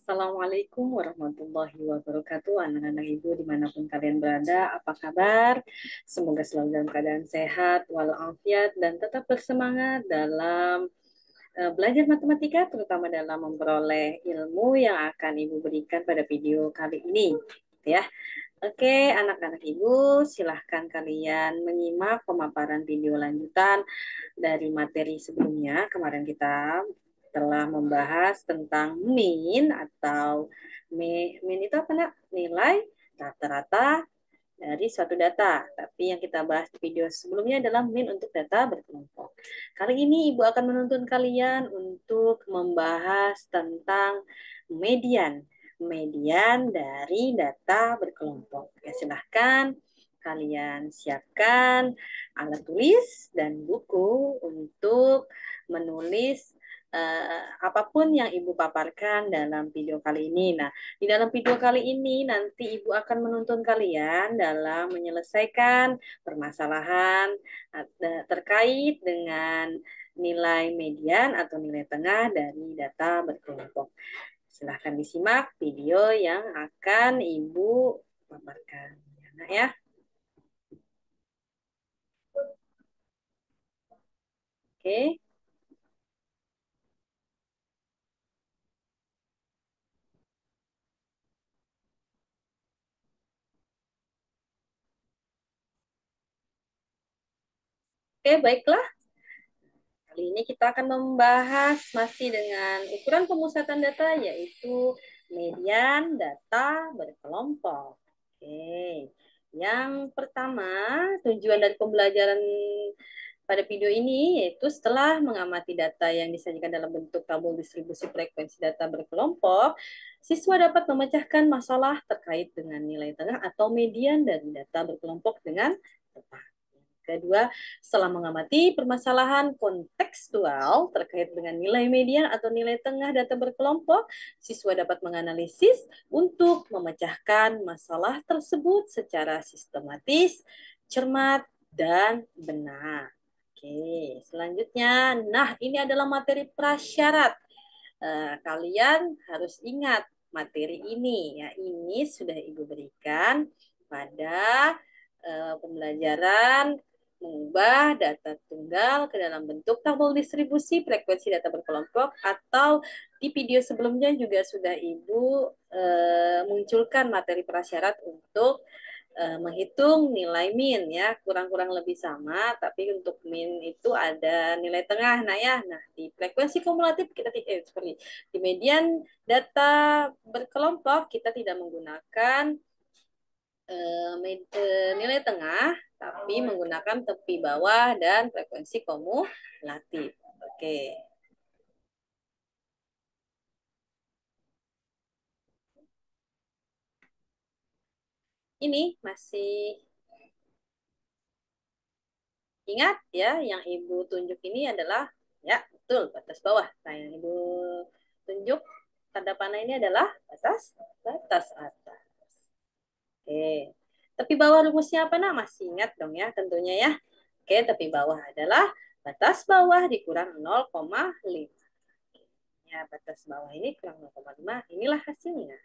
Assalamualaikum warahmatullahi wabarakatuh. Anak-anak ibu dimanapun kalian berada, apa kabar? Semoga selalu dalam keadaan sehat, walafiat, dan tetap bersemangat dalam belajar matematika, terutama dalam memperoleh ilmu yang akan ibu berikan pada video kali ini. Ya, oke, anak-anak ibu, silahkan kalian menyimak pemaparan video lanjutan dari materi sebelumnya. Kemarin kita telah membahas tentang mean atau mean itu apa nak? Nilai rata-rata dari suatu data. Tapi yang kita bahas di video sebelumnya adalah mean untuk data berkelompok. Kali ini Ibu akan menuntun kalian untuk membahas tentang median. Median dari data berkelompok. Ya, silahkan kalian siapkan alat tulis dan buku untuk menulis apapun yang Ibu paparkan dalam video kali ini. Nah, di dalam video kali ini nanti Ibu akan menuntun kalian dalam menyelesaikan permasalahan terkait dengan nilai median atau nilai tengah dari data berkelompok. Silahkan disimak video yang akan Ibu paparkan. Nah, ya. Oke. Oke, baiklah. Kali ini kita akan membahas masih dengan ukuran pemusatan data, yaitu median data berkelompok. Oke, yang pertama, tujuan dari pembelajaran pada video ini yaitu setelah mengamati data yang disajikan dalam bentuk tabel distribusi frekuensi data berkelompok, siswa dapat memecahkan masalah terkait dengan nilai tengah atau median dari data berkelompok dengan tepat. Kedua, setelah mengamati permasalahan kontekstual terkait dengan nilai median atau nilai tengah data berkelompok, siswa dapat menganalisis untuk memecahkan masalah tersebut secara sistematis, cermat, dan benar. Oke, selanjutnya, nah ini adalah materi prasyarat. Kalian harus ingat materi ini, ya ini sudah Ibu berikan pada pembelajaran mengubah data tunggal ke dalam bentuk tabel distribusi frekuensi data berkelompok, atau di video sebelumnya juga sudah Ibu munculkan materi prasyarat untuk menghitung nilai min, ya kurang-kurang lebih sama, tapi untuk min itu ada nilai tengah. Nah ya, nah di frekuensi kumulatif kita seperti di median data berkelompok kita tidak menggunakan nilai tengah, tapi menggunakan tepi bawah dan frekuensi kumulatif. Oke. Ini masih ingat ya, yang Ibu tunjuk ini adalah, ya betul, batas bawah. Nah, yang Ibu tunjuk tanda panah ini adalah batas batas atas. Oke. Tepi bawah rumusnya apa nak? Masih ingat dong ya tentunya ya. Oke, tepi bawah adalah batas bawah dikurang 0,5. Ya, batas bawah ini kurang 0,5. Inilah hasilnya.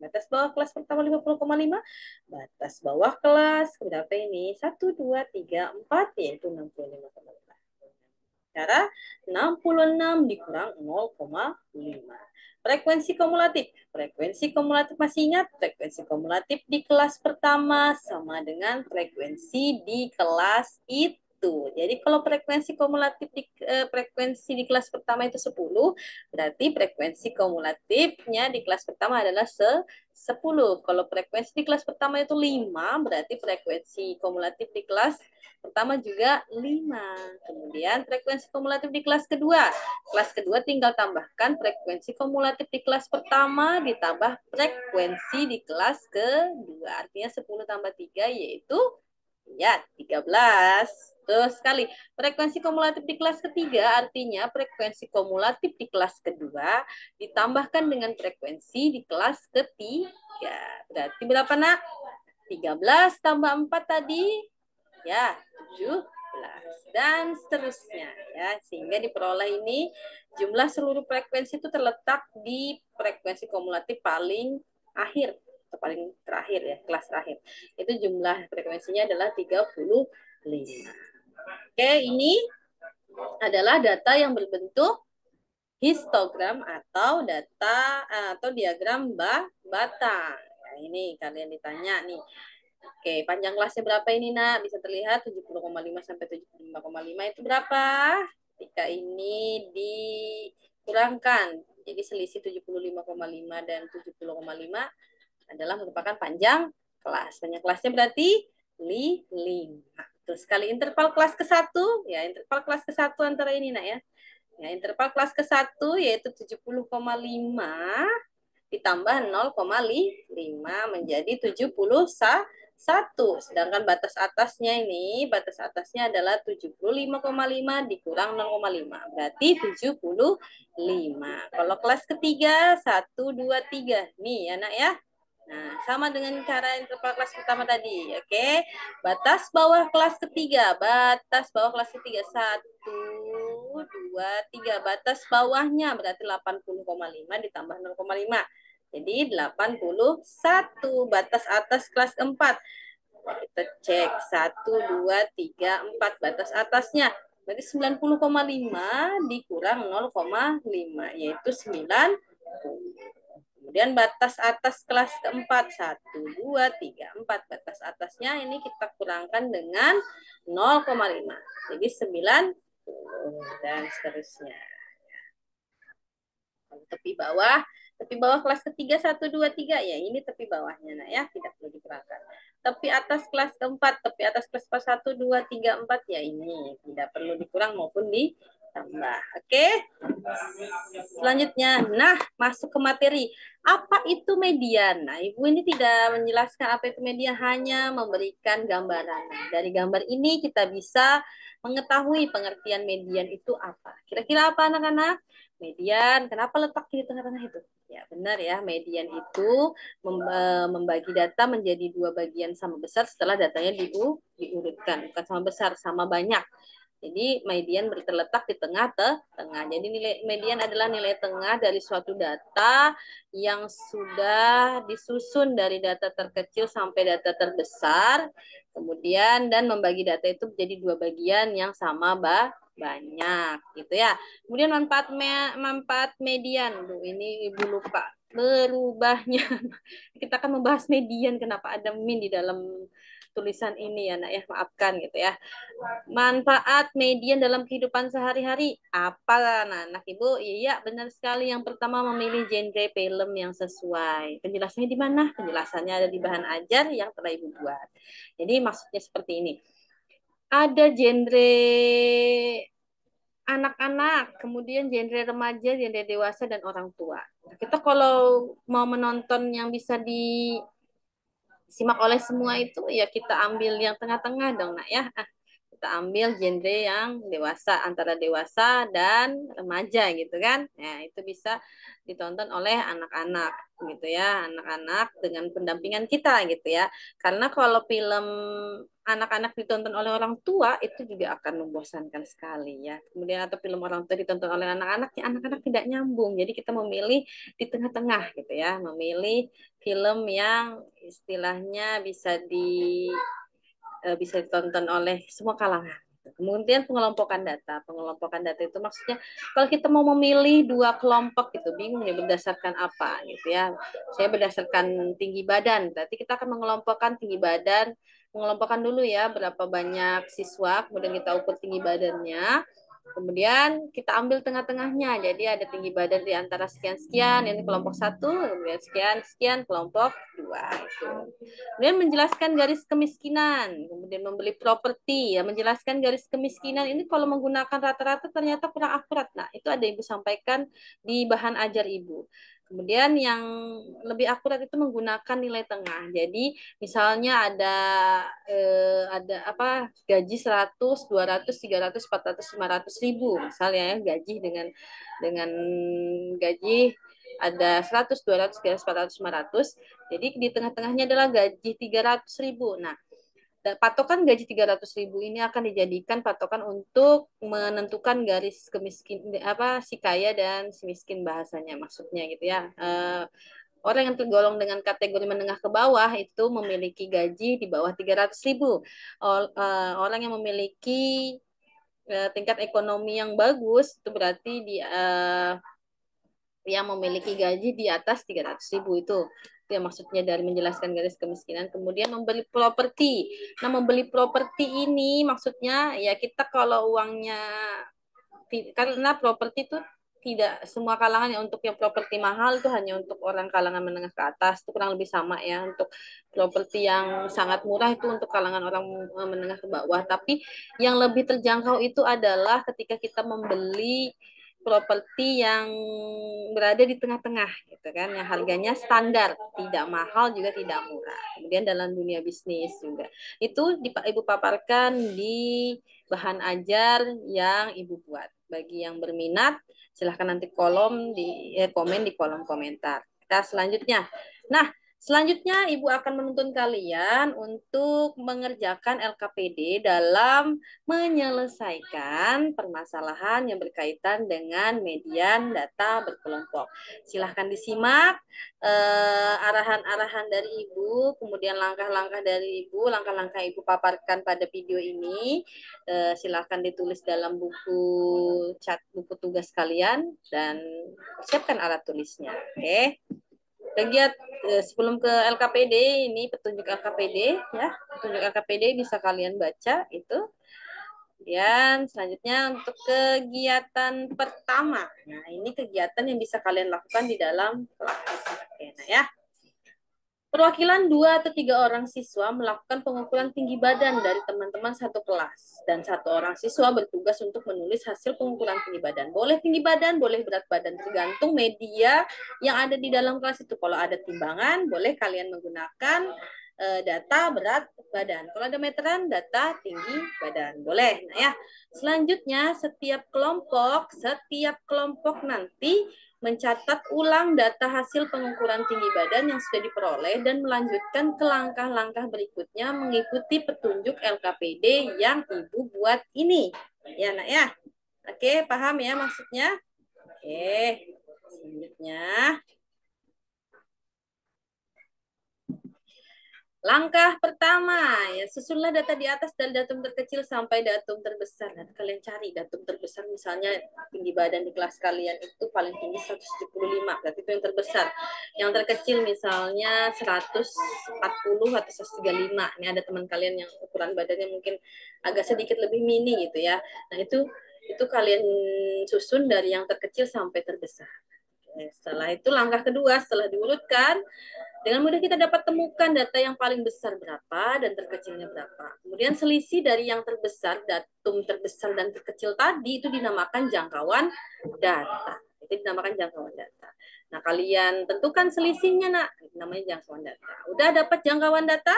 Batas bawah kelas pertama 50,5. Batas bawah kelas berapa ini? 1, 2, 3, 4, yaitu 65,5. Cara 66 dikurang 0,5. Frekuensi kumulatif. Frekuensi kumulatif masih ingat? Frekuensi kumulatif di kelas pertama sama dengan frekuensi di kelas itu. Jadi kalau frekuensi kumulatif frekuensi di kelas pertama itu 10, berarti frekuensi kumulatifnya di kelas pertama adalah 10. Kalau frekuensi di kelas pertama itu 5, berarti frekuensi kumulatif di kelas pertama juga 5. Kemudian frekuensi kumulatif di kelas kedua. Kelas kedua tinggal tambahkan frekuensi kumulatif di kelas pertama ditambah frekuensi di kelas kedua. Artinya 10 tambah 3 yaitu ya 13. Terus sekali. Frekuensi kumulatif di kelas ketiga artinya frekuensi kumulatif di kelas kedua ditambahkan dengan frekuensi di kelas ketiga. Berarti berapa nak? 13 tambah 4 tadi. Ya, 17. dan seterusnya ya. Sehingga diperoleh ini jumlah seluruh frekuensi itu terletak di frekuensi kumulatif paling akhir atau paling terakhir ya, kelas terakhir. Itu jumlah frekuensinya adalah 35. Oke, ini adalah data yang berbentuk histogram atau data atau diagram batang. Nah, ini kalian ditanya nih. Oke, panjang kelasnya berapa ini, Nak? Bisa terlihat 70,5 sampai 75,5 itu berapa? Ketika ini dikurangkan, jadi selisih 75,5 dan 70,5 adalah merupakan panjang kelas. Panjang kelasnya berarti 5. Terus kali interval kelas ke-1, ya interval kelas ke-1 antara ini, Nak ya. Ya, interval kelas ke-1 yaitu 70,5 ditambah 0,5 menjadi 71. Sedangkan batas atasnya batas atasnya adalah 75,5 dikurang 0,5. Berarti 75. Kalau kelas ketiga, 1, 2, 3. Nih anak ya. Nah, sama dengan cara interval kelas pertama tadi. Oke. Batas bawah kelas ketiga. Batas bawah kelas ketiga. 1, 2, 3. Batas bawahnya berarti 80,5 ditambah 0,5. Jadi 81. Batas atas kelas 4. Kita cek 1, 2, 3, 4. Batas atasnya. Berarti 90,5 dikurang 0,5. Yaitu 90. Kemudian batas atas kelas keempat. 1, 2, 3, 4. Batas atasnya ini kita kurangkan dengan 0,5. Jadi 90 dan seterusnya. Tepi bawah kelas ketiga 1, 2, 3. Ya ini tepi bawahnya. Nah ya, tidak perlu dikurangkan. Tepi atas kelas keempat. Tepi atas kelas 1, 2, 3, 4. Ya ini tidak perlu dikurang maupun ditambah. Oke. Selanjutnya, nah masuk ke materi. Apa itu median? Nah, Ibu ini tidak menjelaskan apa itu median, hanya memberikan gambaran. Dari gambar ini kita bisa mengetahui pengertian median itu apa. Kira-kira apa anak-anak? Median, kenapa letaknya di tengah-tengah itu? Ya benar ya, median itu membagi data menjadi dua bagian sama besar setelah datanya diurutkan. Bukan sama besar, sama banyak. Jadi median terletak di tengah-tengah. Jadi nilai median adalah nilai tengah dari suatu data yang sudah disusun dari data terkecil sampai data terbesar. Kemudian dan membagi data itu menjadi dua bagian yang sama banyak gitu ya. Kemudian manfaat median. Duh, ini Ibu lupa berubahnya. Kita akan membahas median, kenapa ada min di dalam tulisan ini ya, Nak ya, maafkan gitu ya. Manfaat median dalam kehidupan sehari-hari apa, anak Ibu? Iya, benar sekali. Yang pertama, memilih genre film yang sesuai. Penjelasannya di mana? Penjelasannya ada di bahan ajar yang telah Ibu buat. Jadi maksudnya seperti ini. Ada genre anak-anak, kemudian genre remaja, genre dewasa, dan orang tua. Kita kalau mau menonton yang bisa disimak oleh semua itu, ya kita ambil yang tengah-tengah dong, Nak ya. Kita ambil genre yang dewasa, antara dewasa dan remaja gitu kan. Nah, itu bisa ditonton oleh anak-anak gitu ya, anak-anak dengan pendampingan kita gitu ya. Karena kalau film anak-anak ditonton oleh orang tua itu juga akan membosankan sekali ya. Kemudian atau film orang tua ditonton oleh anak-anak, ya anak-anak tidak nyambung. Jadi kita memilih di tengah-tengah gitu ya, memilih film yang istilahnya bisa ditonton oleh semua kalangan. Kemudian pengelompokan data. Pengelompokan data itu maksudnya kalau kita mau memilih dua kelompok itu bingung nih berdasarkan apa gitu ya. Saya berdasarkan tinggi badan. Berarti kita akan mengelompokkan tinggi badan, mengelompokkan dulu ya berapa banyak siswa, kemudian kita ukur tinggi badannya. Kemudian kita ambil tengah-tengahnya. Jadi ada tinggi badan di antara sekian-sekian, ini kelompok 1, kemudian sekian-sekian kelompok 2. Itu. Kemudian menjelaskan garis kemiskinan, kemudian membeli properti, ya menjelaskan garis kemiskinan ini kalau menggunakan rata-rata ternyata kurang akurat. Nah, itu ada Ibu sampaikan di bahan ajar Ibu. Kemudian yang lebih akurat itu menggunakan nilai tengah. Jadi misalnya ada apa gaji 100, 200, 300, 400, 500 ribu misalnya ya gaji dengan gaji ada 100, 200, 300, 400, 500. Jadi di tengah-tengahnya adalah gaji 300 ribu. Nah, patokan gaji 300.000 ini akan dijadikan patokan untuk menentukan garis kemiskin apa si kaya dan si miskin bahasanya maksudnya gitu ya. Orang yang tergolong dengan kategori menengah ke bawah itu memiliki gaji di bawah 300.000. Orang yang memiliki tingkat ekonomi yang bagus itu berarti yang memiliki gaji di atas 300.000 itu. Itu yang maksudnya dari menjelaskan garis kemiskinan. Kemudian membeli properti. Nah, membeli properti ini maksudnya ya kita kalau uangnya karena properti itu tidak semua kalangan ya untuk yang properti mahal itu hanya untuk orang kalangan menengah ke atas itu kurang lebih sama ya untuk properti yang sangat murah itu untuk kalangan orang menengah ke bawah tapi yang lebih terjangkau itu adalah ketika kita membeli properti yang berada di tengah-tengah gitu kan yang harganya standar tidak mahal juga tidak murah kemudian dalam dunia bisnis juga itu ibu paparkan di bahan ajar yang ibu buat bagi yang berminat silahkan nanti komen di kolom komentar kita selanjutnya nah selanjutnya Ibu akan menuntun kalian untuk mengerjakan LKPD dalam menyelesaikan permasalahan yang berkaitan dengan median data berkelompok. Silahkan disimak arahan-arahan dari Ibu, kemudian langkah-langkah dari Ibu, langkah-langkah Ibu paparkan pada video ini. Silahkan ditulis dalam buku tugas kalian dan siapkan alat tulisnya. Oke. Sebelum ke LKPD ini petunjuk LKPD ya petunjuk LKPD bisa kalian baca itu dan selanjutnya untuk kegiatan pertama nah ini kegiatan yang bisa kalian lakukan di dalam kelas oke, nah ya perwakilan 2 atau 3 orang siswa melakukan pengukuran tinggi badan dari teman-teman satu kelas dan 1 orang siswa bertugas untuk menulis hasil pengukuran tinggi badan. Boleh tinggi badan, boleh berat badan, tergantung media yang ada di dalam kelas itu. Kalau ada timbangan, boleh kalian menggunakan data berat badan. Kalau ada meteran, data tinggi badan. Boleh. Nah ya, selanjutnya setiap kelompok nanti mencatat ulang data hasil pengukuran tinggi badan yang sudah diperoleh dan melanjutkan ke langkah-langkah berikutnya mengikuti petunjuk LKPD yang Ibu buat ini. Ya, Nak ya. Oke, paham ya maksudnya? Oke. Selanjutnya langkah pertama, ya susunlah data di atas dari datum terkecil sampai datum terbesar. Nanti kalian cari datum terbesar misalnya tinggi badan di kelas kalian itu paling tinggi 175, berarti itu yang terbesar. Yang terkecil misalnya 140 atau 135. Ini ada teman kalian yang ukuran badannya mungkin agak sedikit lebih mini gitu ya. Nah, itu kalian susun dari yang terkecil sampai terbesar. Setelah itu langkah kedua, setelah diurutkan, dengan mudah kita dapat temukan data yang paling besar berapa dan terkecilnya berapa. Kemudian selisih dari yang terbesar, datum terbesar dan terkecil tadi itu dinamakan jangkauan data. Itu dinamakan jangkauan data. Nah, kalian tentukan selisihnya, Nak. Namanya jangkauan data. Udah dapat jangkauan data?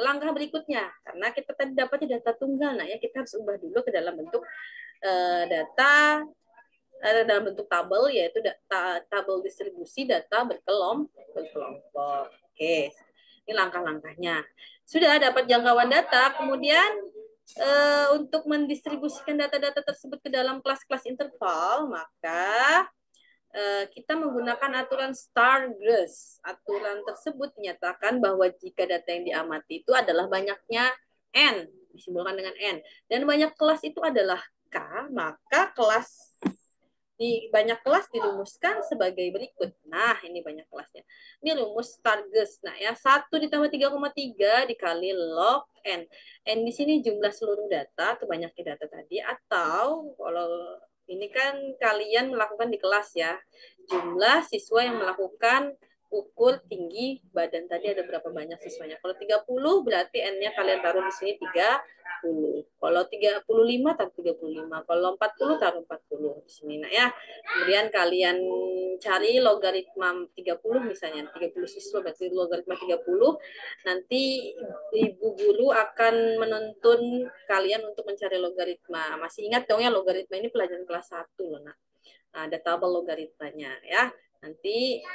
Langkah berikutnya, karena kita tadi dapatnya data tunggal, nah ya kita harus ubah dulu ke dalam bentuk data dalam bentuk tabel yaitu tabel distribusi data berkelompok. Oke, ini langkah-langkahnya. Sudah dapat jangkauan data, kemudian untuk mendistribusikan data-data tersebut ke dalam kelas-kelas interval, maka kita menggunakan aturan Stargers. Aturan tersebut menyatakan bahwa jika data yang diamati itu adalah banyaknya N, disimbolkan dengan N, dan banyak kelas itu adalah K, maka kelas di banyak kelas dirumuskan sebagai berikut. Nah, ini banyak kelasnya. Ini rumus Stargers. Nah, ya 1 ditambah 3,3 dikali log N. N di sini jumlah seluruh data, atau banyaknya data tadi, atau kalau ini kan kalian melakukan di kelas ya, jumlah siswa yang melakukan ukur tinggi badan tadi ada berapa banyak siswanya. Kalau 30 berarti N-nya kalian taruh di sini 30. Kalau 35 taruh 35. Kalau 40 taruh 40 di sini. Nah ya, kemudian kalian cari logaritma 30 misalnya. 30 siswa berarti logaritma 30. Nanti ibu guru akan menuntun kalian untuk mencari logaritma. Masih ingat dong ya logaritma ini pelajaran kelas 1 loh. Nah, ada tabel logaritmanya ya. Nanti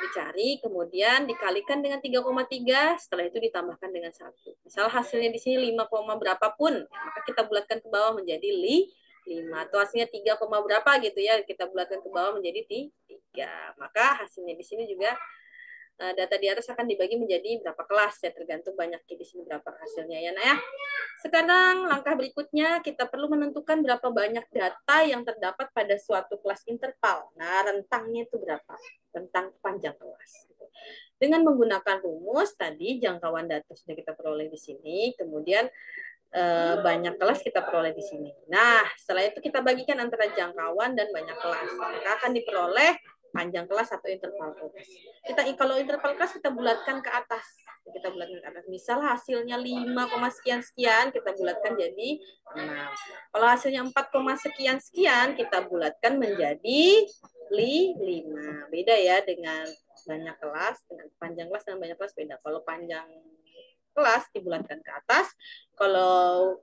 Dicari, kemudian dikalikan dengan 3,3, setelah itu ditambahkan dengan 1. Misal hasilnya di sini 5, berapapun, maka kita bulatkan ke bawah menjadi 5. Atau hasilnya 3, berapa gitu ya, kita bulatkan ke bawah menjadi 3. Maka hasilnya di sini juga data di atas akan dibagi menjadi berapa kelas ya, tergantung banyaknya di sini berapa hasilnya ya Nak ya. Sekarang langkah berikutnya kita perlu menentukan berapa banyak data yang terdapat pada suatu kelas interval. Nah, rentangnya itu berapa? Rentang panjang kelas. Dengan menggunakan rumus tadi jangkauan data sudah kita peroleh di sini, kemudian banyak kelas kita peroleh di sini. Nah, setelah itu kita bagikan antara jangkauan dan banyak kelas. Maka akan diperoleh panjang kelas atau interval kelas. Kalau interval kelas kita bulatkan ke atas. Kita bulatkan ke atas. Misal hasilnya 5, sekian sekian, kita bulatkan jadi 6. Kalau hasilnya 4, sekian sekian, kita bulatkan menjadi 5. Beda ya dengan banyak kelas, dengan panjang kelas dan banyak kelas beda. Kalau panjang kelas dibulatkan ke atas, kalau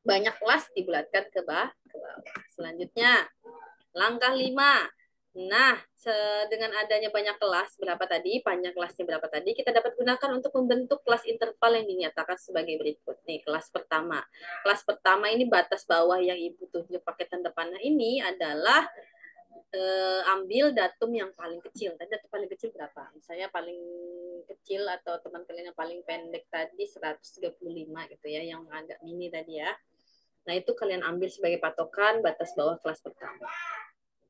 banyak kelas dibulatkan ke bawah. Selanjutnya, langkah 5. Nah, dengan adanya banyak kelas, berapa tadi, panjang kelasnya berapa tadi, kita dapat gunakan untuk membentuk kelas interval yang dinyatakan sebagai berikut. Nih, kelas pertama. Kelas pertama ini batas bawah yang Ibu tunjuk pakai tanda panah ini adalah ambil datum yang paling kecil. Tadi datum paling kecil berapa? Misalnya paling kecil atau teman kalian yang paling pendek tadi 135 gitu ya, yang agak mini tadi ya. Nah, itu kalian ambil sebagai patokan batas bawah kelas pertama.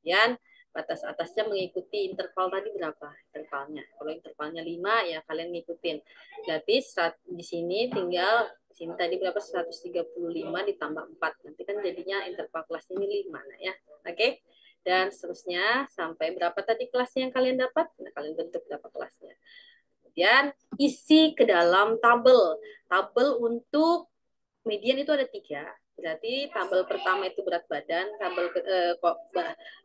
Kemudian batas atasnya mengikuti interval tadi berapa intervalnya. Kalau intervalnya 5 ya kalian ngikutin. Berarti di sini tinggal sini tadi berapa 135 ditambah 4. Nanti kan jadinya interval kelas ini 5 nah ya. Oke. Dan seterusnya sampai berapa tadi kelasnya yang kalian dapat? Nah, kalian bentuk berapa kelasnya. Kemudian isi ke dalam tabel. Tabel untuk median itu ada 3. Berarti tabel pertama itu berat badan,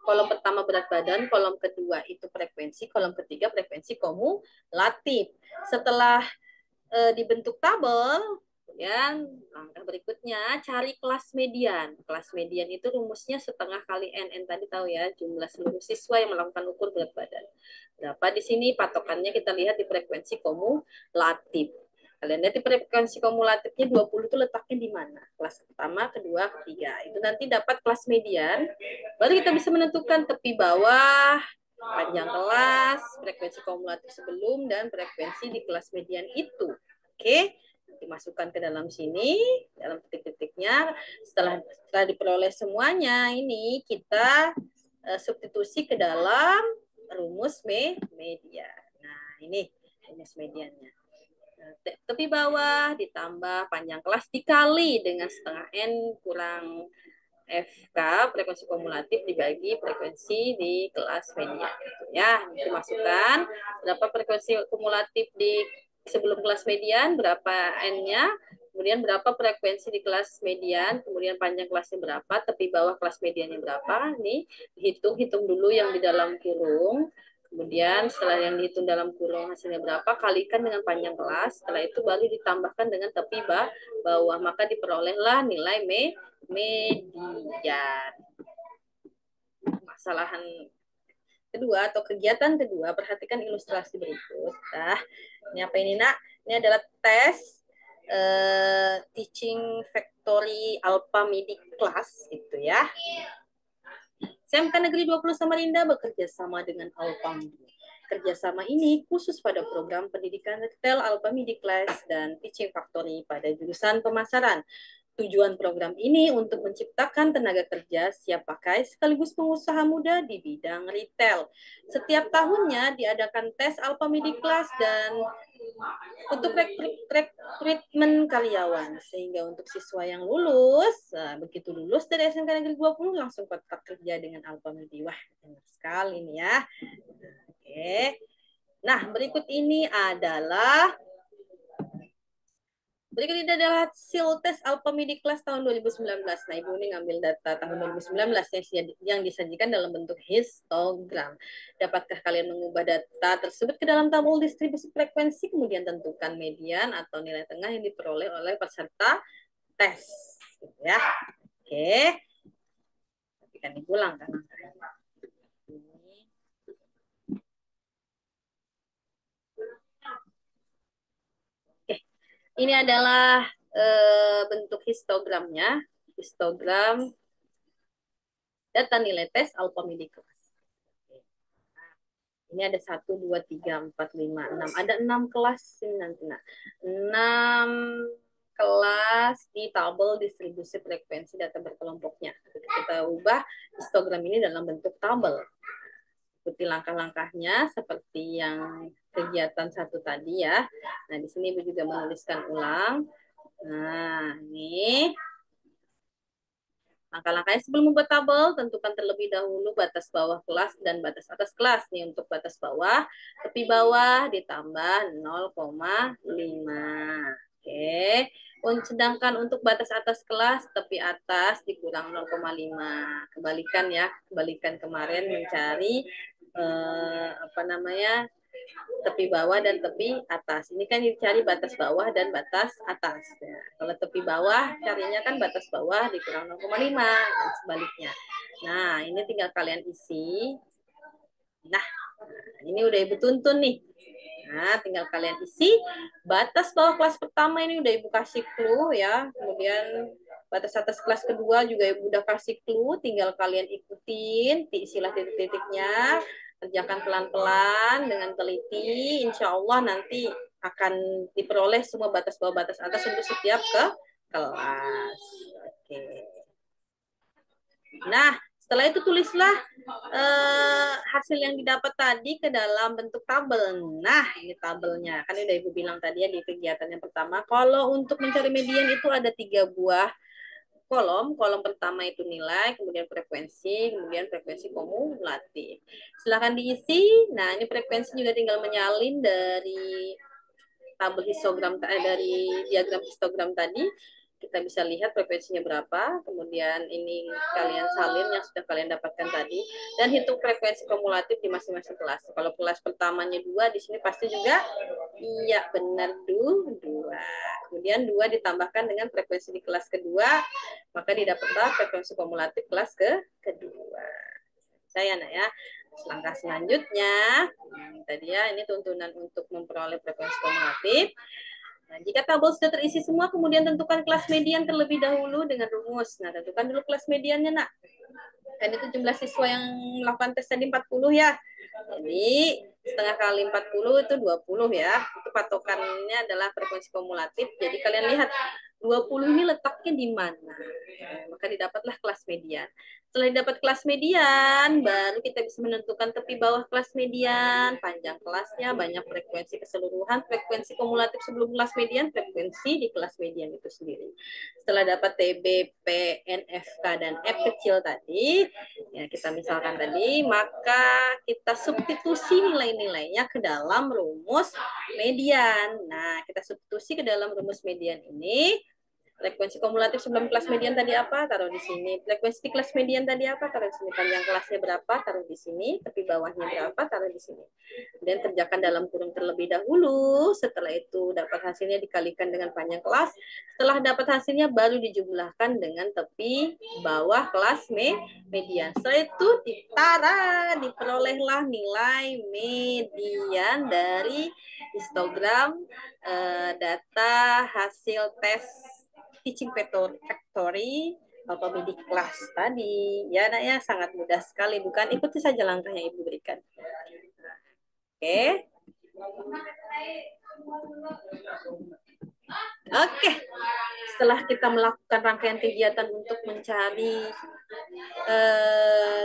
kolom pertama berat badan, kolom kedua itu frekuensi, kolom ketiga frekuensi kumulatif. Setelah dibentuk tabel, kemudian langkah berikutnya cari kelas median. Kelas median itu rumusnya setengah kali N tadi tahu ya, jumlah seluruh siswa yang melakukan ukur berat badan. Berapa di sini patokannya kita lihat di frekuensi kumulatif. Kalian lihat di frekuensi kumulatifnya 20 itu letaknya di mana? Kelas pertama, kedua, ketiga. Itu nanti dapat kelas median. Baru kita bisa menentukan tepi bawah, panjang kelas, frekuensi kumulatif sebelum, dan frekuensi di kelas median itu. Oke, dimasukkan ke dalam sini, dalam titik-titiknya. Setelah diperoleh semuanya, ini kita substitusi ke dalam rumus median. Nah, ini rumus mediannya. Tepi bawah ditambah panjang kelas dikali dengan setengah N kurang FK frekuensi kumulatif dibagi frekuensi di kelas median ya. Dimasukkan berapa frekuensi kumulatif di sebelum kelas median, berapa N-nya, kemudian berapa frekuensi di kelas median, kemudian panjang kelasnya berapa, tepi bawah kelas mediannya berapa. Nih hitung dulu yang di dalam kurung. Kemudian setelah yang dihitung dalam kurung hasilnya berapa, kalikan dengan panjang kelas. Setelah itu baru ditambahkan dengan tepi bawah. Maka diperolehlah nilai median. Masalahan kedua atau kegiatan kedua, perhatikan ilustrasi berikut. Nah, ini apa ini nak? Ini adalah tes teaching factory alpha midi class itu ya. SMK Negeri 20 Samarinda bekerja sama dengan Alpamidi. Kerjasama ini khusus pada program pendidikan retail Alpamidi Class dan Teaching Factory pada jurusan pemasaran. Tujuan program ini untuk menciptakan tenaga kerja siap pakai sekaligus pengusaha muda di bidang retail. Setiap tahunnya diadakan tes Alpamidi Class dan untuk rekrutmen karyawan, sehingga untuk siswa yang lulus, begitu lulus dari SMK Negeri 20 langsung kontrak kerja dengan Alpamidi. Wah, enak sekali ini ya. Oke. Nah, berikut ini adalah hasil tes Alpamidi Class tahun 2019. Nah, Ibu ini ngambil data tahun 2019 yang disajikan dalam bentuk histogram. Dapatkah kalian mengubah data tersebut ke dalam tabel distribusi frekuensi, kemudian tentukan median atau nilai tengah yang diperoleh oleh peserta tes. Ya, oke. Tapi kan Ibu langkah-langkahnya. Ini adalah bentuk histogramnya. Histogram data nilai tes alfa midi kelas. Ini ada 1, 2, 3, 4, 5, 6. Ada 6 kelas ini nanti. Nah, 6 kelas di tabel distribusi frekuensi data berkelompoknya. Kita ubah histogram ini dalam bentuk tabel. Ikuti langkah-langkahnya seperti yang kegiatan 1 tadi ya. Nah, di sini Ibu juga menuliskan ulang. Nah, ini langkah-langkahnya sebelum membuat tabel, tentukan terlebih dahulu batas bawah kelas dan batas atas kelas. Nih untuk batas bawah, tepi bawah ditambah 0,5. Oke. Sedangkan untuk batas atas kelas, tepi atas dikurang 0,5. Kebalikan ya, kebalikan kemarin mencari apa namanya, tepi bawah dan tepi atas. Ini kan dicari batas bawah dan batas atas. Ya. Kalau tepi bawah carinya kan batas bawah dikurang 0,5 dan sebaliknya. Nah, ini tinggal kalian isi. Nah, ini udah Ibu tuntun nih. Nah, tinggal kalian isi. Batas bawah kelas pertama ini udah Ibu kasih clue ya. Kemudian batas atas kelas kedua juga Ibu udah kasih clue. Tinggal kalian ikutin, isilah titik-titiknya. Kerjakan pelan-pelan dengan teliti. Insya Allah nanti akan diperoleh semua batas bawah batas atas untuk setiap ke kelas. Oke. Nah, setelah itu tulislah hasil yang didapat tadi ke dalam bentuk tabel. Nah, ini tabelnya. Kan udah Ibu bilang tadi ya di kegiatan yang pertama. Kalau untuk mencari median itu ada 3 buah kolom. Kolom pertama itu nilai, kemudian frekuensi, kemudian frekuensi kumulatif. Silahkan diisi. Nah, ini frekuensi juga tinggal menyalin dari tabel histogram dari diagram histogram tadi. Kita bisa lihat frekuensinya berapa, kemudian ini kalian salin yang sudah kalian dapatkan tadi, dan hitung frekuensi kumulatif di masing-masing kelas. Kalau kelas pertamanya 2, di sini pasti juga iya benar 2. Kemudian 2 ditambahkan dengan frekuensi di kelas kedua, maka didapatlah frekuensi kumulatif kelas kedua. Saya nak ya. Langkah selanjutnya, tadi ya ini tuntunan untuk memperoleh frekuensi kumulatif. Nah, jika tabel sudah terisi semua, kemudian tentukan kelas median terlebih dahulu dengan rumus. Nah, tentukan dulu kelas mediannya, nak. Kan itu jumlah siswa yang melakukan tes tadi 40 ya. Jadi, setengah kali 40 itu 20 ya. Itu patokannya adalah frekuensi kumulatif. Jadi, kalian lihat 20 ini letaknya di mana. Maka didapatlah kelas median. Setelah didapat kelas median, baru kita bisa menentukan tepi bawah kelas median, panjang kelasnya, banyak frekuensi keseluruhan, frekuensi kumulatif sebelum kelas median, frekuensi di kelas median itu sendiri. Setelah dapat TB, P, N, F, K, dan F kecil tadi, ya kita misalkan tadi, maka kita substitusi nilai-nilainya ke dalam rumus median. Nah, kita substitusi ke dalam rumus median ini. Frekuensi kumulatif sebelum kelas median tadi apa? Taruh di sini. Frekuensi di kelas median tadi apa? Taruh di sini. Panjang kelasnya berapa? Taruh di sini. Tepi bawahnya berapa? Taruh di sini. Kemudian kerjakan dalam kurung terlebih dahulu. Setelah itu dapat hasilnya dikalikan dengan panjang kelas. Setelah dapat hasilnya baru dijumlahkan dengan tepi bawah kelas median. Setelah itu diperolehlah nilai median dari histogram data hasil tes teaching factory Bapak Bidik kelas tadi. Ya, nak ya, sangat mudah sekali, bukan? Ikuti saja langkah yang Ibu berikan. Oke. Oke. Setelah kita melakukan rangkaian kegiatan untuk mencari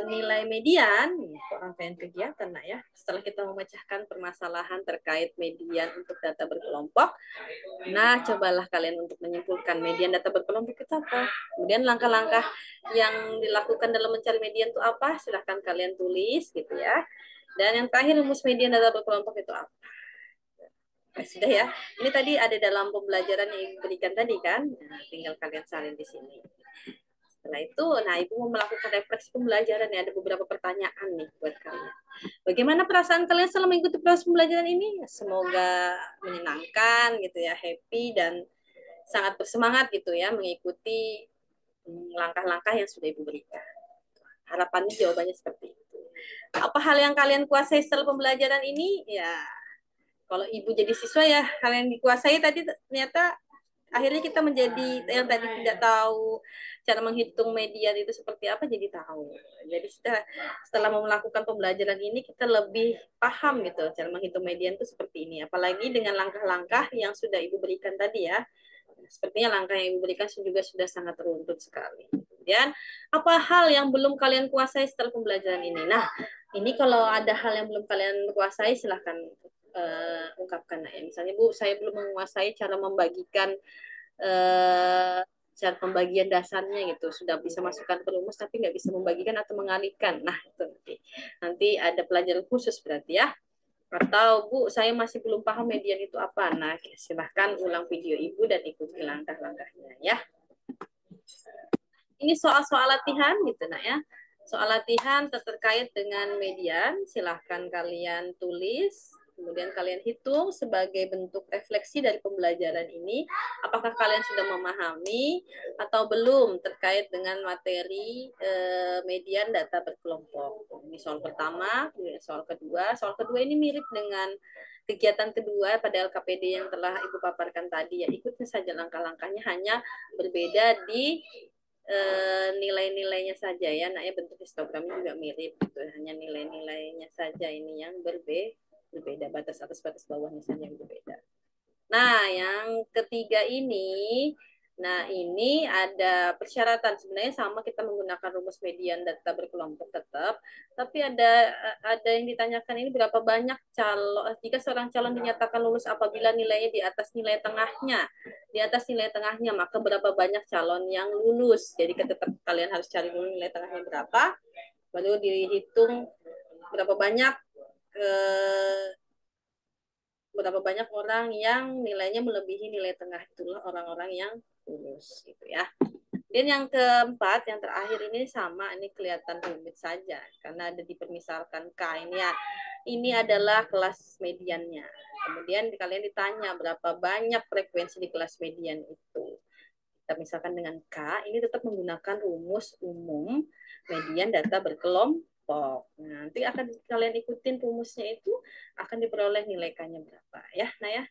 nilai median, rangkaian kegiatan, nak ya. Setelah kita memecahkan permasalahan terkait median untuk data berkelompok, nah cobalah kalian untuk menyimpulkan median data berkelompok itu apa. Kemudian langkah-langkah yang dilakukan dalam mencari median itu apa? Silahkan kalian tulis gitu ya. Dan yang terakhir, rumus median data berkelompok itu apa? Sudah ya. Ini tadi ada dalam pembelajaran yang Ibu berikan tadi kan. Nah, tinggal kalian salin di sini. Setelah itu, nah Ibu mau melakukan refleksi pembelajaran ya. Ada beberapa pertanyaan nih buat kalian. Bagaimana perasaan kalian selama mengikuti proses pembelajaran ini? Semoga menyenangkan gitu ya, happy dan sangat bersemangat gitu ya mengikuti langkah-langkah yang sudah Ibu berikan. Harapannya jawabannya seperti itu. Apa hal yang kalian kuasai setelah pembelajaran ini? Ya, kalau Ibu jadi siswa ya, hal yang dikuasai tadi ternyata akhirnya kita menjadi yang tadi tidak tahu cara menghitung median itu seperti apa jadi tahu. Jadi setelah melakukan pembelajaran ini kita lebih paham gitu cara menghitung median itu seperti ini. Apalagi dengan langkah-langkah yang sudah Ibu berikan tadi ya. Sepertinya langkah yang Ibu berikan juga sudah sangat runtut sekali. Kemudian apa hal yang belum kalian kuasai setelah pembelajaran ini? Nah, ini kalau ada hal yang belum kalian kuasai silahkan ungkapkan ya. Misalnya Bu, saya belum menguasai cara membagikan uh, cara pembagian dasarnya gitu. Sudah bisa masukkan ke rumus tapi nggak bisa membagikan atau mengalihkan. Nah, itu nanti ada pelajaran khusus berarti ya. Atau Bu, saya masih belum paham median itu apa. Nah, silahkan ulang video Ibu dan ikuti langkah-langkahnya ya. Ini soal-soal latihan gitu nak ya. Soal latihan terkait dengan median, silahkan kalian tulis, kemudian kalian hitung sebagai bentuk refleksi dari pembelajaran ini, apakah kalian sudah memahami atau belum terkait dengan materi median data berkelompok. Ini soal pertama, soal kedua. Soal kedua ini mirip dengan kegiatan kedua pada LKPD yang telah Ibu paparkan tadi ya. Ikuti saja langkah-langkahnya, hanya berbeda di nilai-nilainya saja ya. Nah, ya bentuk histogramnya juga mirip gitu. Hanya nilai-nilainya saja ini yang berbeda. Batas atas batas bawahnya saja yang berbeda. Nah, yang ketiga ini, nah ini ada persyaratan sebenarnya sama kita menggunakan rumus median data berkelompok tetap, tapi ada yang ditanyakan ini berapa banyak calon jika seorang calon dinyatakan lulus apabila nilainya di atas nilai tengahnya, maka berapa banyak calon yang lulus. Jadi tetap kalian harus cari dulu nilai tengahnya berapa, baru dihitung berapa banyak berapa banyak orang yang nilainya melebihi nilai tengah, itulah orang-orang yang lulus gitu ya. Dan yang keempat, yang terakhir ini sama, ini kelihatan rumit saja karena ada dipermisalkan K ini ya. Ini adalah kelas mediannya. Kemudian kalian ditanya berapa banyak frekuensi di kelas median itu. Kita misalkan dengan K, ini tetap menggunakan rumus umum median data berkelompok. Nah, nanti akan kalian ikutin rumusnya itu akan diperoleh nilai K-nya berapa ya. Nah ya,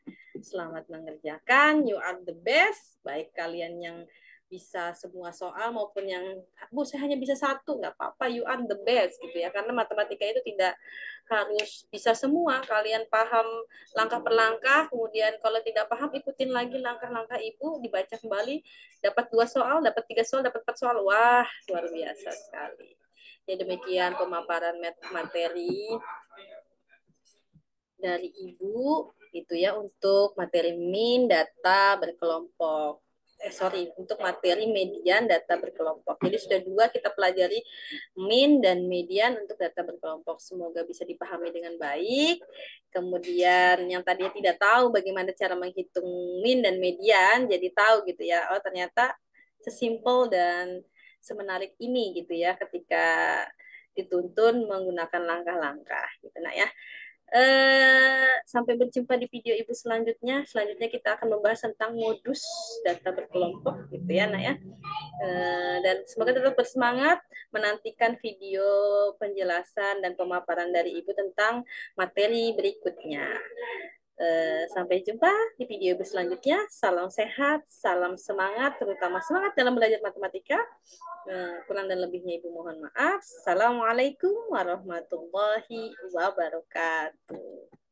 selamat mengerjakan. You are the best. Baik kalian yang bisa semua soal maupun yang Bu saya hanya bisa satu, nggak apa-apa, you are the best gitu ya, karena matematika itu tidak harus bisa semua, kalian paham langkah per langkah, kemudian kalau tidak paham ikutin lagi langkah-langkah Ibu, dibaca kembali, dapat 2 soal, dapat 3 soal, dapat 4 soal, wah luar biasa sekali. Ya demikian pemaparan materi dari Ibu itu ya untuk materi min data berkelompok. Untuk materi median data berkelompok. Jadi sudah 2 kita pelajari min dan median untuk data berkelompok. Semoga bisa dipahami dengan baik. Kemudian yang tadinya tidak tahu bagaimana cara menghitung min dan median, jadi tahu gitu ya. Oh ternyata sesimpel dan semenarik ini gitu ya ketika dituntun menggunakan langkah-langkah gitu nah ya. Sampai berjumpa di video Ibu selanjutnya. Selanjutnya kita akan membahas tentang modus data berkelompok gitu ya, Nak ya. Dan semoga tetap bersemangat menantikan video penjelasan dan pemaparan dari Ibu tentang materi berikutnya. Sampai jumpa di video Ibu selanjutnya. Salam sehat, salam semangat, terutama semangat dalam belajar matematika. Kurang dan lebihnya Ibu mohon maaf. Assalamualaikum warahmatullahi wabarakatuh.